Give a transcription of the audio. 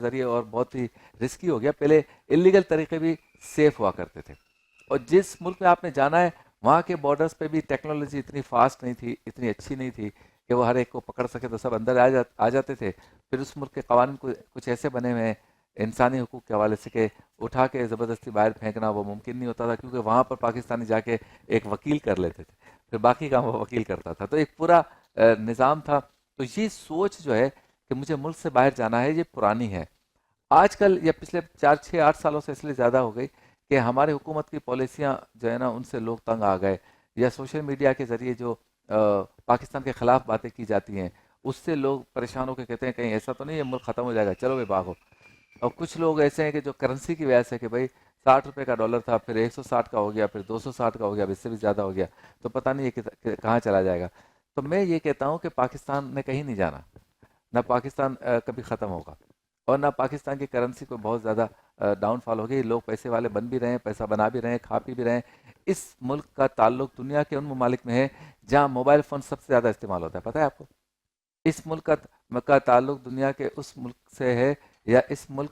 ذریعے اور بہت ہی رسکی ہو گیا. پہلے اللیگل طریقے بھی سیف ہوا کرتے تھے. اور جس ملک میں آپ نے جانا ہے وہاں کے بارڈرز پہ بھی ٹیکنالوجی اتنی فاسٹ نہیں تھی, اتنی اچھی نہیں تھی کہ وہ ہر ایک کو پکڑ سکے, تو سب اندر آ جاتے تھے. پھر اس ملک کے قوانین کچھ ایسے بنے ہوئے ہیں انسانی حقوق کے حوالے سے کہ اٹھا کے زبردستی باہر پھینکنا وہ ممکن نہیں ہوتا تھا, کیونکہ وہاں پر پاکستانی جا کے ایک وکیل کر لیتے تھے, پھر باقی کام وہ وکیل کرتا تھا. تو ایک پورا نظام تھا. تو یہ سوچ جو ہے کہ مجھے ملک سے باہر جانا ہے, یہ پرانی ہے. آج کل یا پچھلے 4 6 8 سالوں سے اس لیے زیادہ ہو گئی کہ ہمارے حکومت کی پالیسیاں جو ہے نا ان سے لوگ تنگ آ گئے, یا سوشل میڈیا کے ذریعے جو پاکستان کے خلاف باتیں کی جاتی ہیں اس سے لوگ پریشان ہو کے کہتے ہیں کہیں ایسا تو نہیں ہے ملک ختم ہو جائے گا, چلو بھائی بھاگو. اور کچھ لوگ ایسے ہیں کہ جو کرنسی کی وجہ سے کہ بھائی 60 روپے کا ڈالر تھا, پھر 160 کا ہو گیا, پھر 260 کا ہو گیا, اب اس سے بھی زیادہ ہو گیا, تو پتہ نہیں ہے کہ کہاں چلا جائے گا. تو میں یہ کہتا ہوں کہ پاکستان نے کہیں نہیں جانا, نہ پاکستان کبھی ختم ہوگا, اور نہ پاکستان کی کرنسی کو بہت زیادہ ڈاؤن فال ہو گئی. لوگ پیسے والے بن بھی رہے ہیں, پیسہ بنا بھی رہے ہیں, کھا پی بھی رہے ہیں. اس ملک کا تعلق دنیا کے ان ممالک میں ہے جہاں موبائل فون سب سے زیادہ استعمال ہوتا ہے, پتہ ہے آپ کو؟ اس ملک کا تعلق دنیا کے اس ملک سے ہے, یا اس ملک